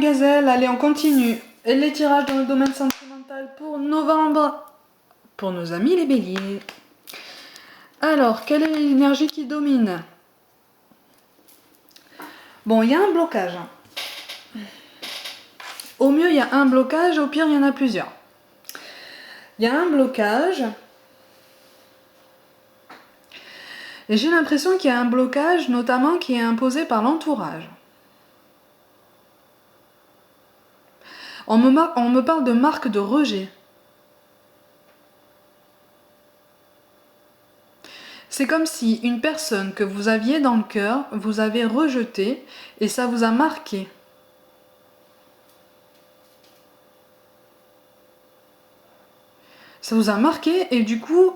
gazelles, allez on continue. Et les tirages dans le domaine sentimental pour novembre, pour nos amis les béliers. Alors, quelle est l'énergie qui domine? Bon, il y a un blocage. Au mieux, il y a un blocage, au pire, il y en a plusieurs. Il y a un blocage. Et j'ai l'impression qu'il y a un blocage, notamment qui est imposé par l'entourage. On me parle de marque de rejet. C'est comme si une personne que vous aviez dans le cœur vous avez rejetée et ça vous a marqué. Ça vous a marqué et du coup,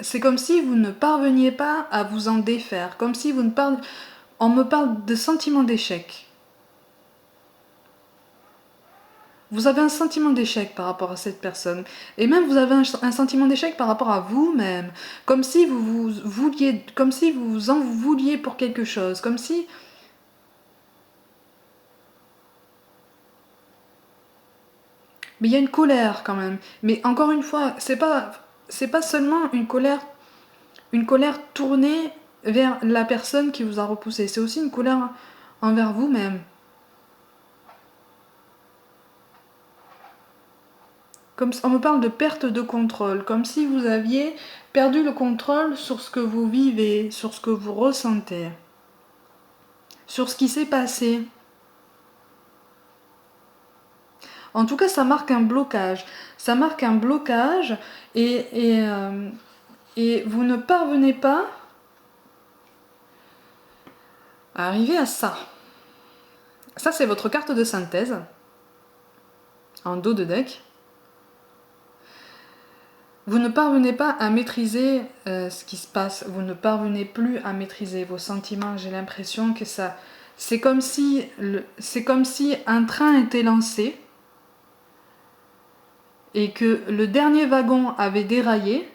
c'est comme si vous ne parveniez pas à vous en défaire. Comme si vous ne parlez... On me parle de sentiment d'échec. Vous avez un sentiment d'échec par rapport à cette personne. Et même vous avez un sentiment d'échec par rapport à vous-même. Comme si vous vouliez, comme si vous en vouliez pour quelque chose. Comme si... Mais il y a une colère quand même. Mais encore une fois, c'est pas seulement une colère tournée vers la personne qui vous a repoussé. C'est aussi une colère envers vous-même. Comme on me parle de perte de contrôle, comme si vous aviez perdu le contrôle sur ce que vous vivez, sur ce que vous ressentez, sur ce qui s'est passé. En tout cas, ça marque un blocage. Ça marque un blocage et vous ne parvenez pas à arriver à ça. Ça, c'est votre carte de synthèse en dos de deck. Vous ne parvenez pas à maîtriser ce qui se passe. Vous ne parvenez plus à maîtriser vos sentiments. J'ai l'impression que ça... C'est comme si un train était lancé et que le dernier wagon avait déraillé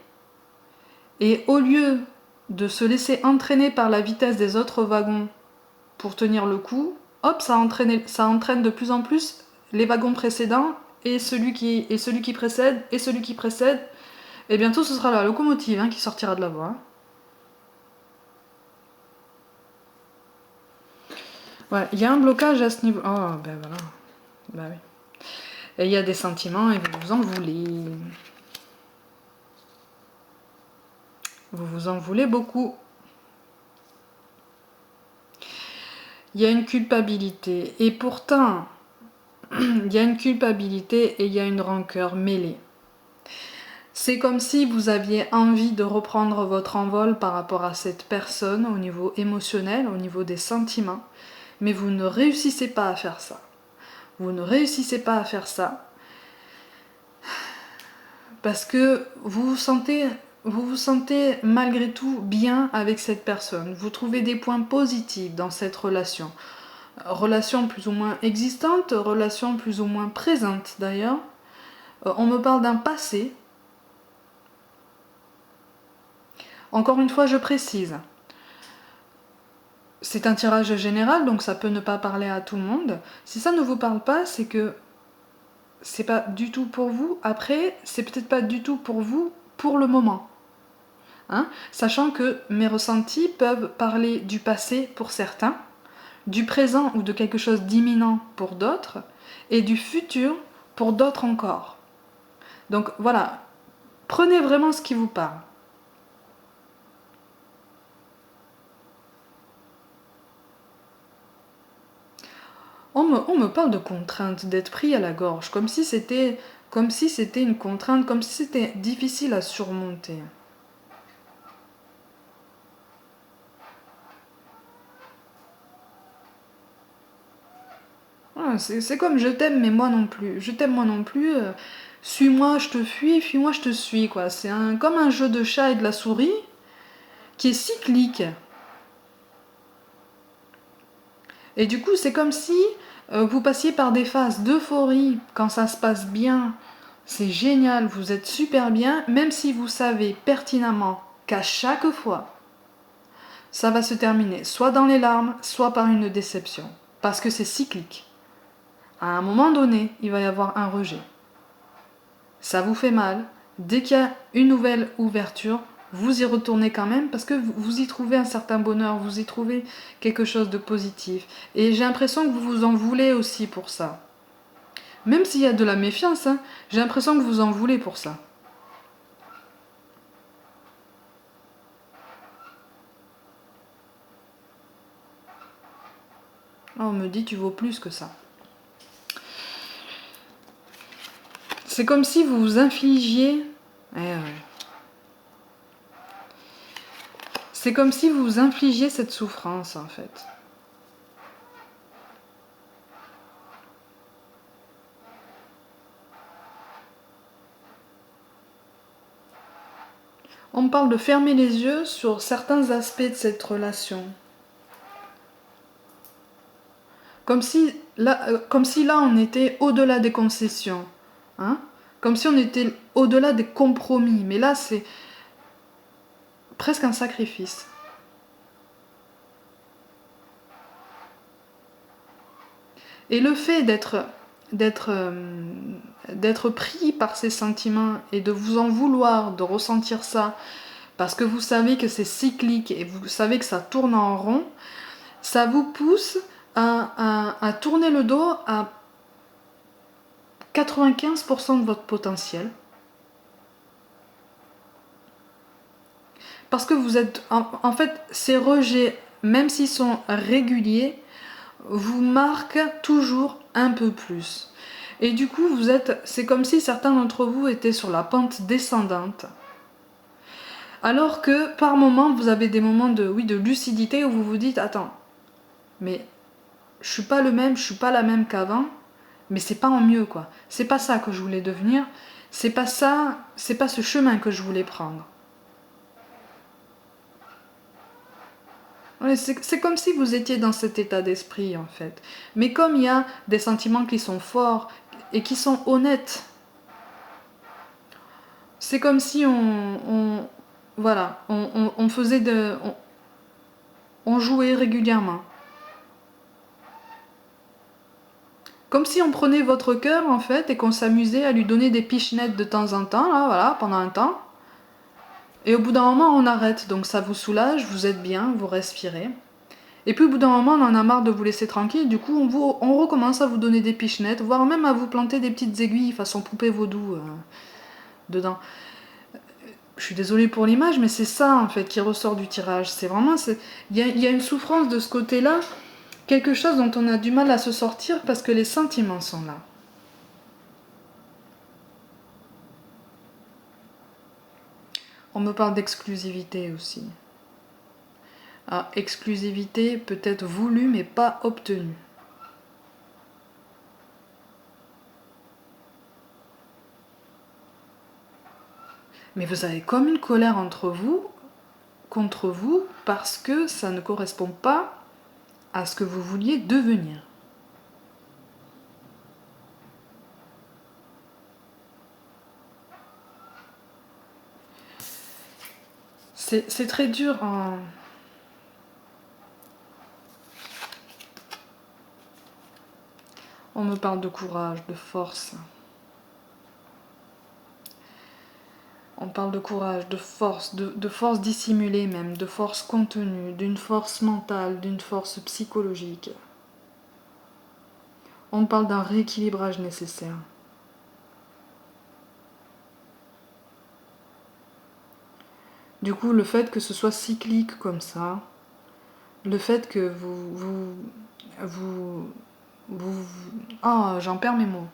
et au lieu de se laisser entraîner par la vitesse des autres wagons pour tenir le coup, hop, ça entraîne de plus en plus les wagons précédents et celui qui précède et celui qui précède. Et bientôt ce sera la locomotive qui sortira de la voie. Ouais, il y a un blocage à ce niveau. Oh, ben voilà. Bah oui. Et il y a des sentiments et vous vous en voulez. Vous vous en voulez beaucoup. Il y a une culpabilité. Et pourtant, il y a une culpabilité et il y a une rancœur mêlée. C'est comme si vous aviez envie de reprendre votre envol par rapport à cette personne au niveau émotionnel, au niveau des sentiments, mais vous ne réussissez pas à faire ça. Vous ne réussissez pas à faire ça parce que vous vous sentez malgré tout bien avec cette personne. Vous trouvez des points positifs dans cette relation. Relation plus ou moins existante, relation plus ou moins présente d'ailleurs. On me parle d'un passé. Encore une fois, je précise. C'est un tirage général, donc ça peut ne pas parler à tout le monde. Si ça ne vous parle pas, c'est que c'est pas du tout pour vous. Après, c'est peut-être pas du tout pour vous pour le moment. Sachant que mes ressentis peuvent parler du passé pour certains, du présent ou de quelque chose d'imminent pour d'autres, et du futur pour d'autres encore. Donc voilà, prenez vraiment ce qui vous parle. On me parle de contrainte, d'être pris à la gorge, comme si c'était une contrainte, comme si c'était difficile à surmonter. C'est comme je t'aime, mais moi non plus. Je t'aime moi non plus. Suis-moi, je te fuis, fuis-moi, je te suis, quoi. C'est comme un jeu de chat et de la souris qui est cyclique. Et du coup, c'est comme si vous passiez par des phases d'euphorie quand ça se passe bien. C'est génial, vous êtes super bien, même si vous savez pertinemment qu'à chaque fois, ça va se terminer soit dans les larmes, soit par une déception. Parce que c'est cyclique. À un moment donné, il va y avoir un rejet. Ça vous fait mal. Dès qu'il y a une nouvelle ouverture, vous y retournez quand même parce que vous y trouvez un certain bonheur, vous y trouvez quelque chose de positif. Et j'ai l'impression que vous vous en voulez aussi pour ça. Même s'il y a de la méfiance, hein, j'ai l'impression que vous en voulez pour ça. Oh, on me dit tu vaux plus que ça. C'est comme si vous vous infligiez... ouais. C'est comme si vous vous infligiez cette souffrance en fait. On me parle de fermer les yeux sur certains aspects de cette relation. Comme si là on était au-delà des concessions. Hein, comme si on était au-delà des compromis. Mais là c'est presque un sacrifice. Et le fait d'être pris par ces sentiments et de vous en vouloir, de ressentir ça, parce que vous savez que c'est cyclique et vous savez que ça tourne en rond, ça vous pousse à tourner le dos à 95% de votre potentiel. Parce que vous êtes... En fait, ces rejets, même s'ils sont réguliers, vous marquent toujours un peu plus. Et du coup, c'est comme si certains d'entre vous étaient sur la pente descendante. Alors que par moments, vous avez des moments de lucidité où vous vous dites, attends, mais je suis pas le même, je suis pas la même qu'avant, mais c'est pas en mieux quoi. C'est pas ça que je voulais devenir, c'est pas ça, c'est pas ce chemin que je voulais prendre. Ouais, c'est comme si vous étiez dans cet état d'esprit en fait. Mais comme il y a des sentiments qui sont forts et qui sont honnêtes, c'est comme si on faisait on jouait régulièrement. Comme si on prenait votre cœur en fait et qu'on s'amusait à lui donner des pichenettes de temps en temps, là, voilà, pendant un temps. Et au bout d'un moment, on arrête. Donc ça vous soulage, vous êtes bien, vous respirez. Et puis au bout d'un moment, on en a marre de vous laisser tranquille. Du coup, on recommence à vous donner des pichenettes, voire même à vous planter des petites aiguilles façon poupée vaudou dedans. Je suis désolée pour l'image, mais c'est ça en fait qui ressort du tirage. C'est vraiment... Il y a une souffrance de ce côté-là, quelque chose dont on a du mal à se sortir parce que les sentiments sont là. On me parle d'exclusivité aussi. Alors, exclusivité peut-être voulue mais pas obtenue. Mais vous avez comme une colère contre vous, parce que ça ne correspond pas à ce que vous vouliez devenir. C'est très dur en... On me parle de courage, de force. On parle de courage, de force dissimulée même, de force contenue, d'une force mentale, d'une force psychologique. On parle d'un rééquilibrage nécessaire. Du coup, le fait que ce soit cyclique comme ça, le fait que j'en perds mes mots.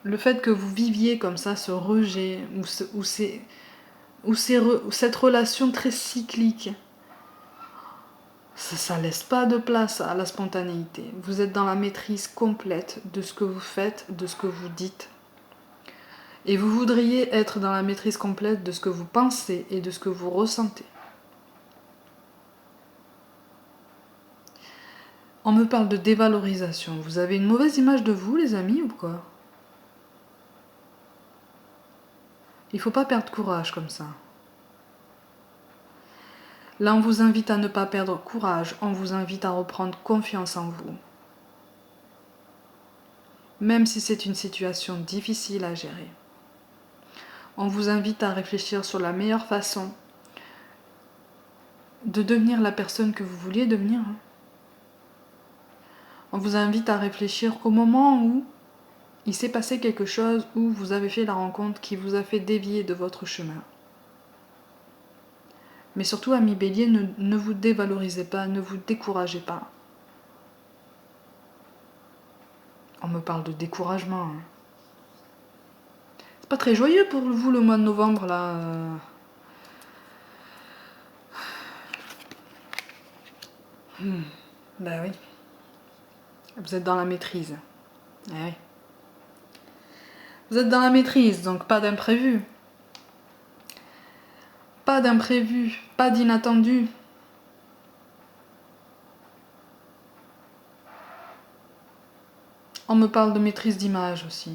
Le fait que vous viviez comme ça ce rejet, ou cette relation très cyclique, ça laisse pas de place à la spontanéité. Vous êtes dans la maîtrise complète de ce que vous faites, de ce que vous dites. Et vous voudriez être dans la maîtrise complète de ce que vous pensez et de ce que vous ressentez. On me parle de dévalorisation. Vous avez une mauvaise image de vous, les amis, ou quoi? Il faut pas perdre courage comme ça. Là, on vous invite à ne pas perdre courage, on vous invite à reprendre confiance en vous. même si c'est une situation difficile à gérer. On vous invite à réfléchir sur la meilleure façon de devenir la personne que vous vouliez devenir. On vous invite à réfléchir au moment où il s'est passé quelque chose, où vous avez fait la rencontre qui vous a fait dévier de votre chemin. Mais surtout, ami Bélier, ne vous dévalorisez pas, ne vous découragez pas. On me parle de découragement. C'est pas très joyeux pour vous le mois de novembre, là. Ben oui. Vous êtes dans la maîtrise. Eh oui. Vous êtes dans la maîtrise, donc pas d'imprévu. Pas d'imprévu, pas d'inattendu. On me parle de maîtrise d'image aussi.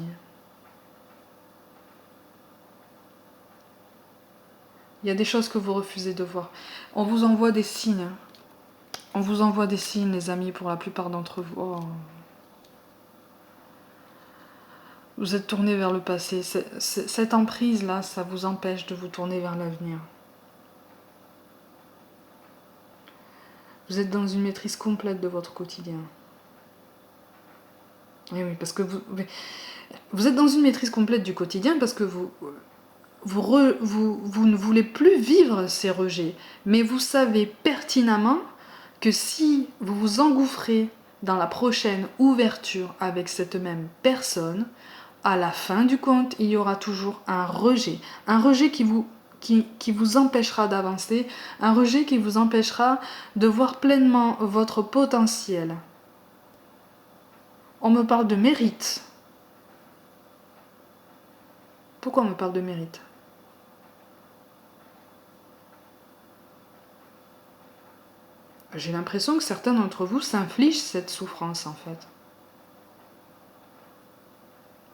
Il y a des choses que vous refusez de voir. On vous envoie des signes. On vous envoie des signes, les amis, pour la plupart d'entre vous. Oh. Vous êtes tournés vers le passé. Cette emprise-là, ça vous empêche de vous tourner vers l'avenir. Vous êtes dans une maîtrise complète de votre quotidien. Oui, oui, parce que vous êtes dans une maîtrise complète du quotidien parce que vous ne voulez plus vivre ces rejets. Mais vous savez pertinemment que si vous vous engouffrez dans la prochaine ouverture avec cette même personne, à la fin du compte, il y aura toujours un rejet. Un rejet qui vous empêchera d'avancer, un rejet qui vous empêchera de voir pleinement votre potentiel. On me parle de mérite. Pourquoi on me parle de mérite ? J'ai l'impression que certains d'entre vous s'infligent cette souffrance en fait.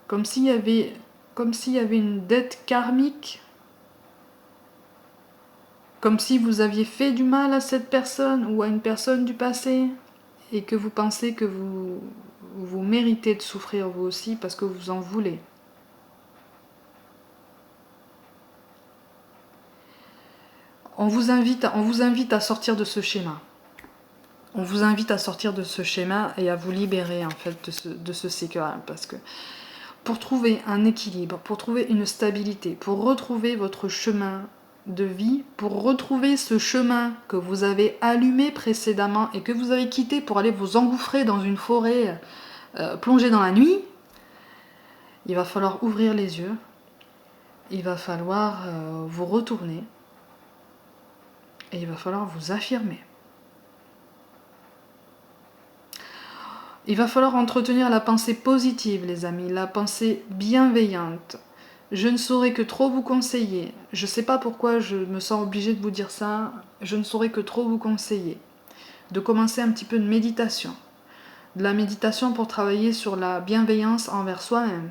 Comme s'il y avait une dette karmique. Comme si vous aviez fait du mal à cette personne ou à une personne du passé et que vous pensez que vous méritez de souffrir vous aussi parce que vous en voulez. On vous invite à sortir de ce schéma. On vous invite à sortir de ce schéma et à vous libérer en fait de ce séquel parce que pour trouver un équilibre, pour trouver une stabilité, pour retrouver votre chemin de vie, pour retrouver ce chemin que vous avez allumé précédemment et que vous avez quitté pour aller vous engouffrer dans une forêt plongée dans la nuit, il va falloir ouvrir les yeux, il va falloir vous retourner et il va falloir vous affirmer. Il va falloir entretenir la pensée positive, les amis, la pensée bienveillante. Je ne saurais que trop vous conseiller. Je ne sais pas pourquoi je me sens obligée de vous dire ça. Je ne saurais que trop vous conseiller de commencer un petit peu de méditation. De la méditation pour travailler sur la bienveillance envers soi-même.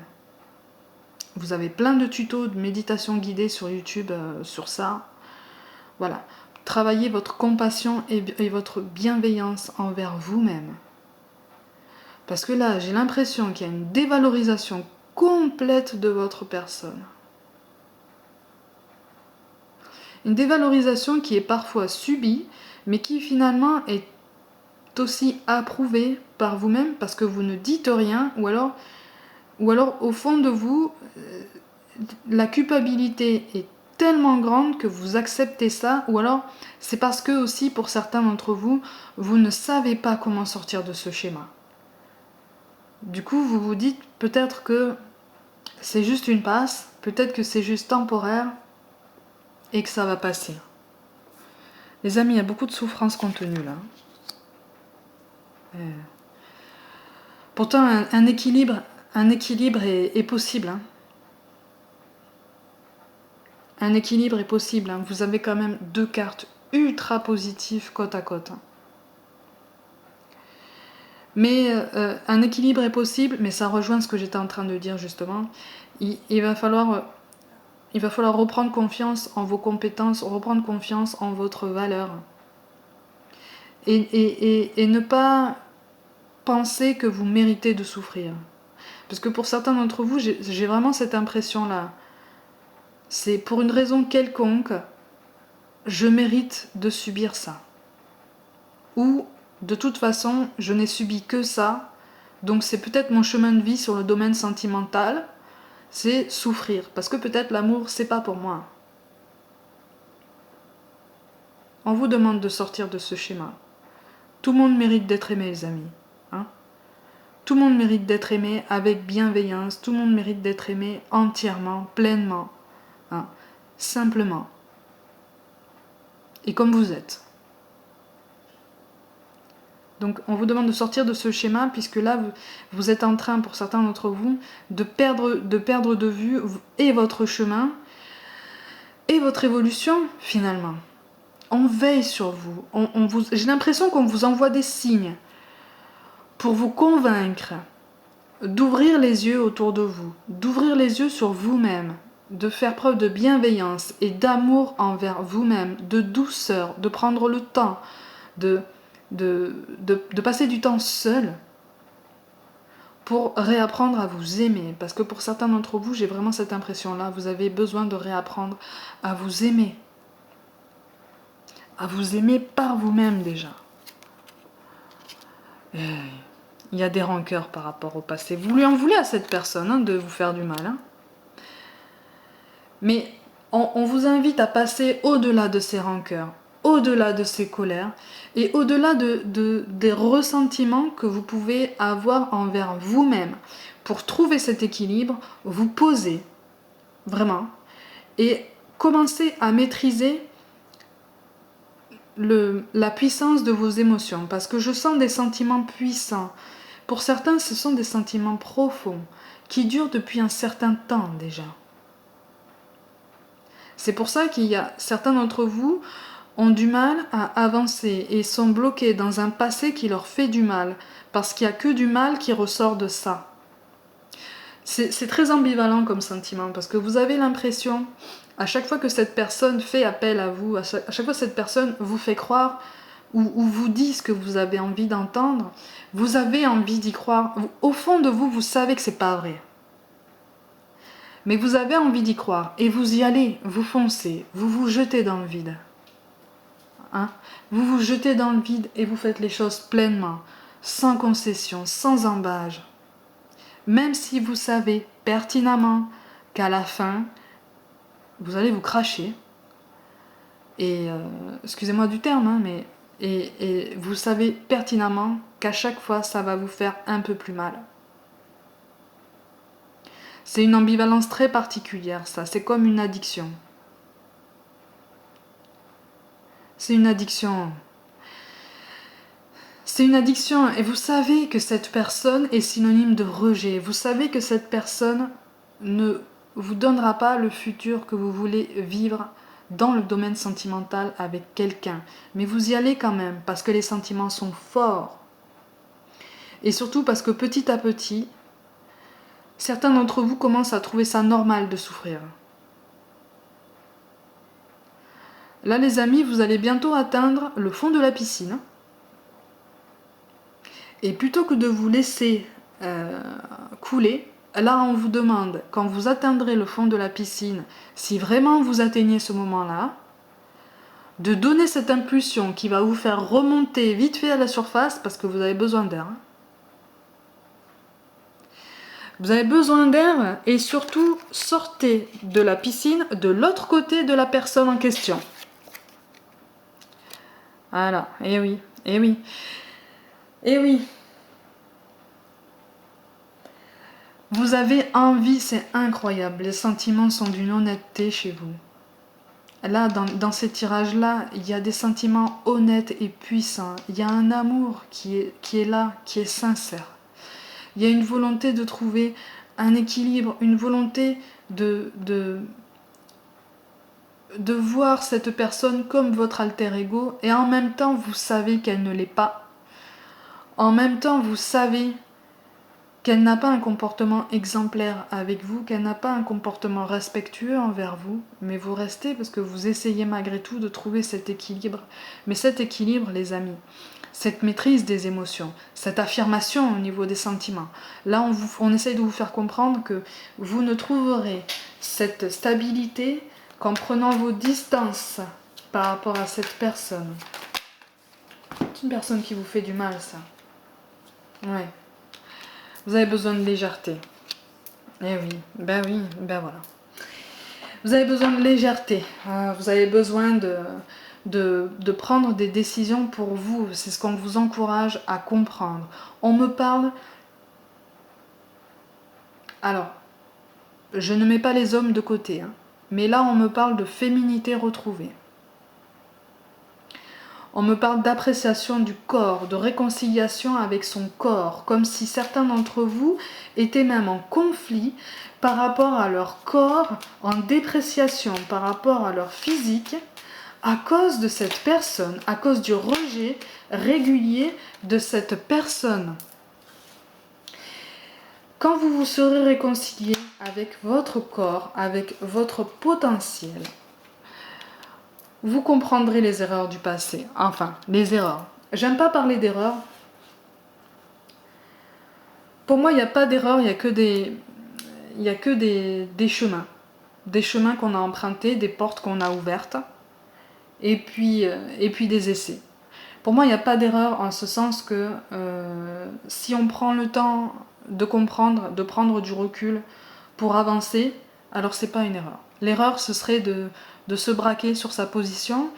Vous avez plein de tutos de méditation guidée sur YouTube sur ça. Voilà. Travaillez votre compassion et votre bienveillance envers vous-même. Parce que là, j'ai l'impression qu'il y a une dévalorisation complète de votre personne. Une dévalorisation qui est parfois subie, mais qui finalement est aussi approuvée par vous-même parce que vous ne dites rien, ou alors au fond de vous, la culpabilité est tellement grande que vous acceptez ça, ou alors c'est parce que aussi pour certains d'entre vous, vous ne savez pas comment sortir de ce schéma. Du coup, vous vous dites peut-être que c'est juste une passe, peut-être que c'est juste temporaire et que ça va passer. Les amis, il y a beaucoup de souffrance contenue là. Pourtant, un équilibre est possible. Hein. Un équilibre est possible. Hein. Vous avez quand même 2 cartes ultra positives côte à côte. Hein. Mais un équilibre est possible, mais ça rejoint ce que j'étais en train de dire justement. Il va falloir reprendre confiance en vos compétences, reprendre confiance en votre valeur. Et ne pas penser que vous méritez de souffrir. Parce que pour certains d'entre vous, j'ai vraiment cette impression-là. C'est pour une raison quelconque, je mérite de subir ça. Ou, de toute façon, je n'ai subi que ça, donc c'est peut-être mon chemin de vie sur le domaine sentimental, c'est souffrir. Parce que peut-être l'amour, c'est pas pour moi. On vous demande de sortir de ce schéma. Tout le monde mérite d'être aimé, les amis. Hein? Tout le monde mérite d'être aimé avec bienveillance. Tout le monde mérite d'être aimé entièrement, pleinement. Hein? Simplement. Et comme vous êtes. Donc on vous demande de sortir de ce schéma, puisque là, vous êtes en train, pour certains d'entre vous, de perdre de vue et votre chemin, et votre évolution, finalement. On veille sur vous. J'ai l'impression qu'on vous envoie des signes pour vous convaincre d'ouvrir les yeux autour de vous, d'ouvrir les yeux sur vous-même, de faire preuve de bienveillance et d'amour envers vous-même, de douceur, de prendre le temps, de passer du temps seul pour réapprendre à vous aimer. Parce que pour certains d'entre vous, j'ai vraiment cette impression-là, vous avez besoin de réapprendre à vous aimer. À vous aimer par vous-même déjà. Il y a des rancœurs par rapport au passé. Vous lui en voulez à cette personne hein, de vous faire du mal. Hein. Mais on vous invite à passer au-delà de ces rancœurs, au-delà de ces colères et au-delà des ressentiments que vous pouvez avoir envers vous-même. Pour trouver cet équilibre, vous posez vraiment et commencez à maîtriser la puissance de vos émotions, parce que je sens des sentiments puissants. Pour certains, ce sont des sentiments profonds, qui durent depuis un certain temps déjà. C'est pour ça qu'il y a certains d'entre vous ont du mal à avancer et sont bloqués dans un passé qui leur fait du mal, parce qu'il n'y a que du mal qui ressort de ça. C'est très ambivalent comme sentiment, parce que vous avez l'impression, à chaque fois que cette personne fait appel à vous, à chaque fois que cette personne vous fait croire ou vous dit ce que vous avez envie d'entendre, vous avez envie d'y croire. Au fond de vous, vous savez que c'est pas vrai. Mais vous avez envie d'y croire et vous y allez, vous foncez, vous vous jetez dans le vide. Hein? Vous vous jetez dans le vide et vous faites les choses pleinement, sans concession, sans embâge. Même si vous savez pertinemment qu'à la fin, vous allez vous cracher. Et excusez-moi du terme, hein, mais et vous savez pertinemment qu'à chaque fois, ça va vous faire un peu plus mal. C'est une ambivalence très particulière, ça. C'est comme une addiction. C'est une addiction. C'est une addiction et vous savez que cette personne est synonyme de rejet. Vous savez que cette personne ne vous donnera pas le futur que vous voulez vivre dans le domaine sentimental avec quelqu'un. Mais vous y allez quand même parce que les sentiments sont forts. Et surtout parce que petit à petit, certains d'entre vous commencent à trouver ça normal de souffrir. Là les amis, vous allez bientôt atteindre le fond de la piscine. Et plutôt que de vous laisser couler, là on vous demande, quand vous atteindrez le fond de la piscine, si vraiment vous atteignez ce moment-là, de donner cette impulsion qui va vous faire remonter vite fait à la surface parce que vous avez besoin d'air. Vous avez besoin d'air et surtout sortez de la piscine de l'autre côté de la personne en question. Voilà, et oui, et oui. Et oui. Vous avez envie, c'est incroyable. Les sentiments sont d'une honnêteté chez vous. Là, dans ces tirages-là, il y a des sentiments honnêtes et puissants. Il y a un amour qui est là, qui est sincère. Il y a une volonté de trouver un équilibre, une volonté de voir cette personne comme votre alter ego et en même temps, vous savez qu'elle ne l'est pas. En même temps, vous savez qu'elle n'a pas un comportement exemplaire avec vous, qu'elle n'a pas un comportement respectueux envers vous, mais vous restez parce que vous essayez malgré tout de trouver cet équilibre. Mais cet équilibre, les amis, cette maîtrise des émotions, cette affirmation au niveau des sentiments. Là, on essaye de vous faire comprendre que vous ne trouverez cette stabilité qu'en prenant vos distances par rapport à cette personne. C'est une personne qui vous fait du mal, ça. Ouais. Vous avez besoin de légèreté. Eh oui, ben voilà. Vous avez besoin de légèreté. Vous avez besoin de prendre des décisions pour vous. C'est ce qu'on vous encourage à comprendre. On me parle... Alors, je ne mets pas les hommes de côté, hein, mais là, on me parle de féminité retrouvée. On me parle d'appréciation du corps, de réconciliation avec son corps, comme si certains d'entre vous étaient même en conflit par rapport à leur corps, en dépréciation par rapport à leur physique, à cause de cette personne, à cause du rejet régulier de cette personne. Quand vous vous serez réconcilié avec votre corps, avec votre potentiel, vous comprendrez les erreurs du passé. Enfin, les erreurs. J'aime pas parler d'erreurs. Pour moi, il n'y a pas d'erreur, il n'y a que des chemins. Des chemins qu'on a empruntés, des portes qu'on a ouvertes, et puis des essais. Pour moi, il n'y a pas d'erreur en ce sens que si on prend le temps de comprendre, de prendre du recul pour avancer, alors c'est pas une erreur. L'erreur, ce serait de se braquer sur sa position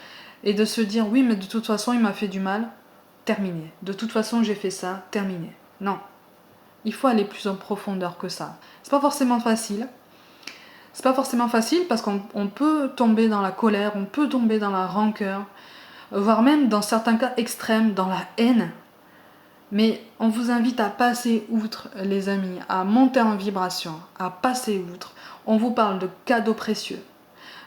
et de se dire oui, mais de toute façon, il m'a fait du mal, terminé. De toute façon, j'ai fait ça, terminé. Non. Il faut aller plus en profondeur que ça. C'est pas forcément facile. C'est pas forcément facile parce qu'on peut tomber dans la colère, on peut tomber dans la rancœur, voire même dans certains cas extrêmes, dans la haine. Mais on vous invite à passer outre, les amis, à monter en vibration, à passer outre. On vous parle de cadeaux précieux.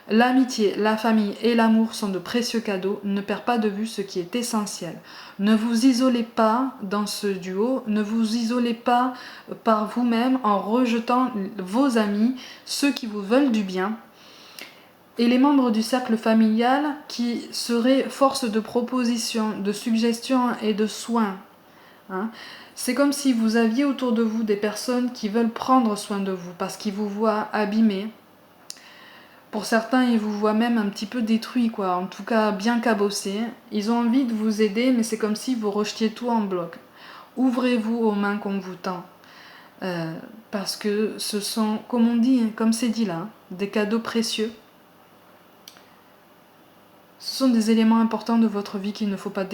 L'amitié, la famille et l'amour sont de précieux cadeaux. Ne perdez pas de vue ce qui est essentiel. Ne vous isolez pas dans ce duo, ne vous isolez pas par vous-même en rejetant vos amis, ceux qui vous veulent du bien, et les membres du cercle familial qui seraient force de proposition, de suggestion et de soins. Hein. C'est comme si vous aviez autour de vous des personnes qui veulent prendre soin de vous parce qu'ils vous voient abîmés. Pour certains, ils vous voient même un petit peu détruit, quoi. En tout cas, bien cabossé. Ils ont envie de vous aider, mais c'est comme si vous rejetiez tout en bloc. Ouvrez-vous aux mains qu'on vous tend. Parce que ce sont, comme on dit, comme c'est dit là, des cadeaux précieux. Ce sont des éléments importants de votre vie qu'il ne faut pas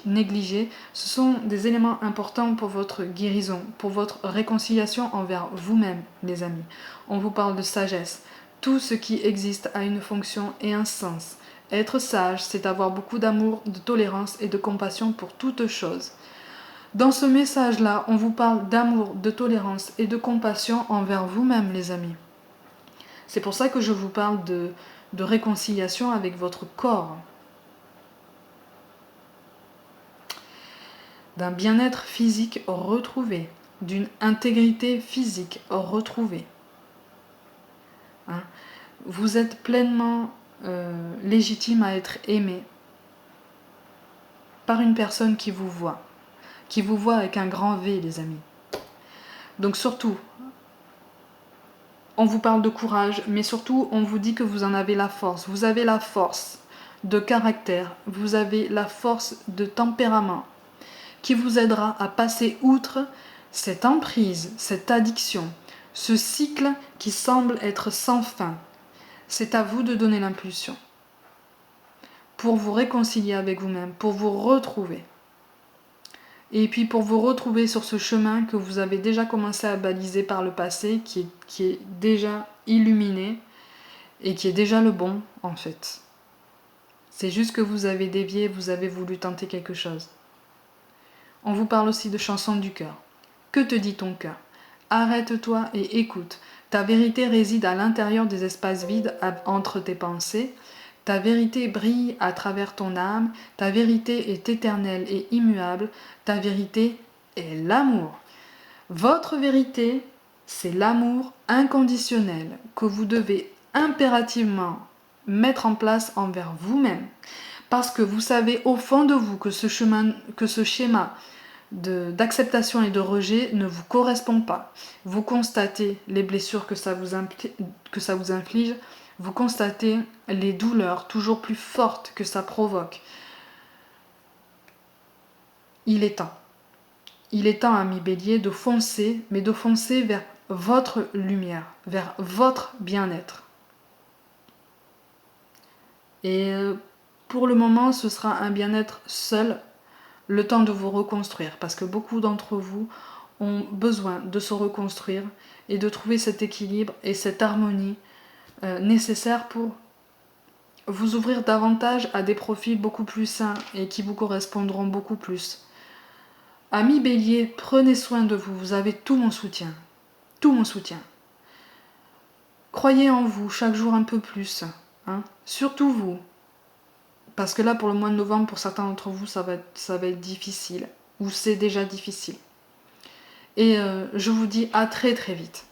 négliger. Ce sont des éléments importants pour votre guérison, pour votre réconciliation envers vous-même, les amis. On vous parle de sagesse. Tout ce qui existe a une fonction et un sens. Être sage, c'est avoir beaucoup d'amour, de tolérance et de compassion pour toutes choses. Dans ce message-là, on vous parle d'amour, de tolérance et de compassion envers vous-même, les amis. C'est pour ça que je vous parle de réconciliation avec votre corps. D'un bien-être physique retrouvé, d'une intégrité physique retrouvée. Hein? Vous êtes pleinement légitime à être aimé par une personne qui vous voit avec un grand V, les amis. Donc surtout, on vous parle de courage, mais surtout on vous dit que vous en avez la force. Vous avez la force de caractère, vous avez la force de tempérament qui vous aidera à passer outre cette emprise, cette addiction, ce cycle qui semble être sans fin. C'est à vous de donner l'impulsion pour vous réconcilier avec vous-même, pour vous retrouver. Et puis pour vous retrouver sur ce chemin que vous avez déjà commencé à baliser par le passé, qui est déjà illuminé et qui est déjà le bon en fait. C'est juste que vous avez dévié, vous avez voulu tenter quelque chose. On vous parle aussi de chansons du cœur. Que te dit ton cœur? Arrête-toi et écoute. Ta vérité réside à l'intérieur des espaces vides entre tes pensées. Ta vérité brille à travers ton âme. Ta vérité est éternelle et immuable. Ta vérité est l'amour. Votre vérité, c'est l'amour inconditionnel que vous devez impérativement mettre en place envers vous-même. parce que vous savez au fond de vous que ce schéma d'acceptation et de rejet ne vous correspond pas. Vous constatez les blessures que ça vous inflige, vous constatez les douleurs toujours plus fortes que ça provoque. Il est temps. Il est temps, ami Bélier, de foncer, mais de foncer vers votre lumière, vers votre bien-être. Et pour le moment, ce sera un bien-être seul, le temps de vous reconstruire, parce que beaucoup d'entre vous ont besoin de se reconstruire et de trouver cet équilibre et cette harmonie nécessaire pour vous ouvrir davantage à des profils beaucoup plus sains et qui vous correspondront beaucoup plus. Amis Bélier, prenez soin de vous, vous avez tout mon soutien. Tout mon soutien. Croyez en vous chaque jour un peu plus. Hein. Surtout vous. Parce que là, pour le mois de novembre, pour certains d'entre vous, ça va être difficile. Ou c'est déjà difficile. Et je vous dis à très très vite.